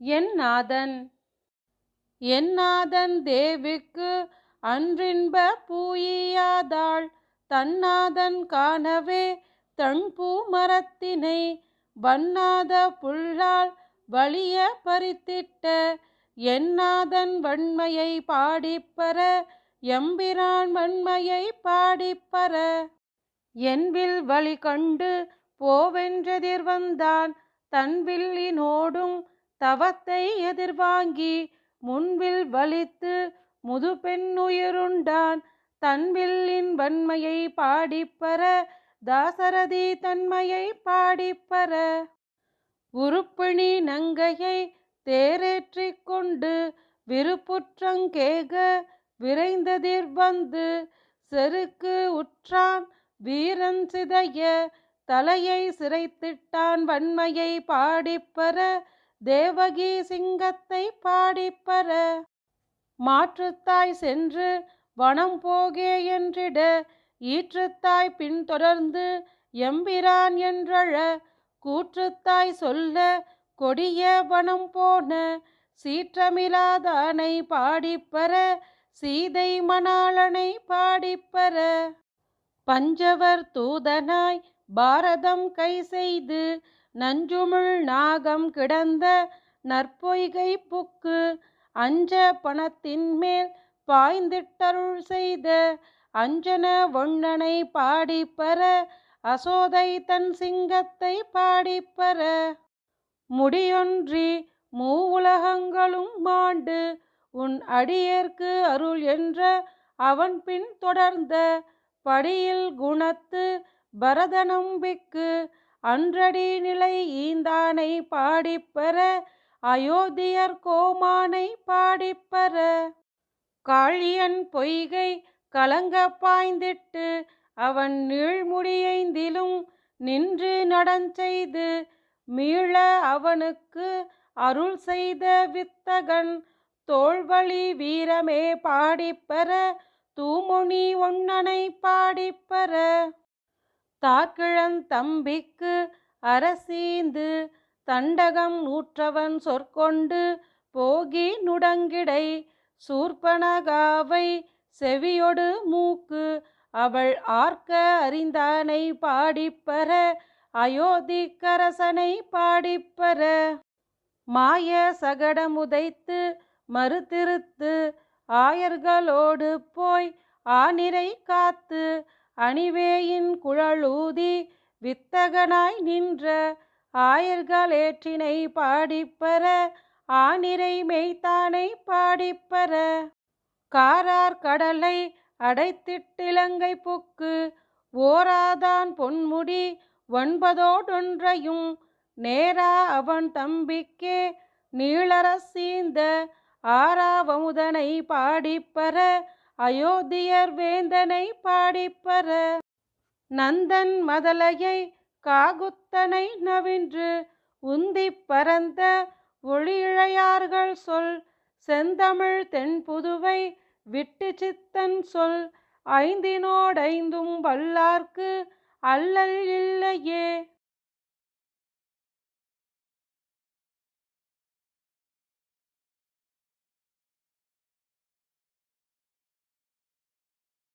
என் நாதன் தேவிக்கு அன்றின்ப பூயியாதாள் தன்னாதன் காணவே தண்பூ மரத்தினை வண்ணாத புல்லால் வலிய பறித்திட்ட என்னாதன் வன்மையை பாடிப்பற எம்பிரான் வன்மையை பாடிப்பற என்வில் வழி கண்டு போவென்றெதிர்வந்தான் தன்வில்லினோடும் தவத்தை எதிர்வாங்கி முன்வில் வலித்து முதுபெண்ணுயிருண்டான் தன்வில்லின் வன்மையை பாடிப்பற தாசரதி தன்மையை பாடிப்பற உருப்பிணி நங்கையை தேரேற்றிக் கொண்டு விருப்புற்றங்கேக விரைந்ததிர் வந்து செருக்கு உற்றான் வீரன் சிதைய தலையை சிரைத்திட்டான் வன்மையை பாடிப்பற தேவகி சிங்கத்தை பாடிப்பற மாற்றுத்தாய் சென்று வனம் போகே என்றிட ஈற்றுத்தாய் பின்தொடர்ந்து எம்பிரான் என்றழ கூற்றுத்தாய் சொல்ல கொடிய வனம் போன சீற்றமிலாதானை பாடிப்பற சீதை மணாளனை பாடிப்பற பஞ்சவர் தூதனாய் பாரதம் கை செய்து நஞ்சுமிழ் நாகம் கிடந்த நற்பொய்கை புக்கு அஞ்ச பணத்தின் மேல் பாய்ந்திட்டருள் செய்த அஞ்சன வண்ணனை பாடிப்பற அசோதை தன் சிங்கத்தை பாடிப்பற முடியொன்றி மூவுலகங்களும் மாண்டு உன் அடியேற்கு அருள் என்ற அவன் பின் தொடர்ந்த படியில் குணத்து பரதநம்பிக்கு அன்றடி நிலை ஈந்தானை பாடிப்பற அயோத்தியர் கோமானை பாடிப்பற காளியன் பொய்கை கலங்க பாய்ந்திட்டு அவன் நீழ்முடியைந்திலும் நின்று நடஞ்செய்து மீள அவனுக்கு அருள் செய்த வித்தகன் தோள்வழி வீரமே பாடிப்பற தூமொழி ஒன்னனை பாடிப்பற தார்கிழன் தம்பிக்கு அரசீந்து தண்டகம் நூற்றவன் சொற்கொண்டு போகி நுடங்கிடை சூர்பனகாவை செவியொடு மூக்கு அவள் ஆர்க்க அறிந்தானை பாடிப்பற அயோத்திக்கரசனை பாடிப்பற மாய சகடமுதைத்து மறுதிருத்து ஆயர்களோடு போய் ஆனிரை காத்து அணிவேயின் குழலூதி வித்தகனாய் நின்ற ஆயர்களேற்றினை பாடிப்பற ஆனிரை மெய்த்தானை பாடிப்பற காரார் கடலை அடைத்திட்டிலங்கை புக்கு ஓராதான் பொன்முடி 9 நேரா அவன் தம்பிக்கே நீளரசீந்த ஆராவமுதனை பாடிப்பற அயோத்தியர் வேந்தனை பாடிப்பற நந்தன் மதலையை காகுத்தனை நவின்று உந்திப் பரந்த ஒளியிழையார்கள் சொல் செந்தமிழ் தென்புதுவை விட்டு சித்தன் சொல் ஐந்தினோடைந்தும் வல்லார்க்கு அல்லல் இல்லையே.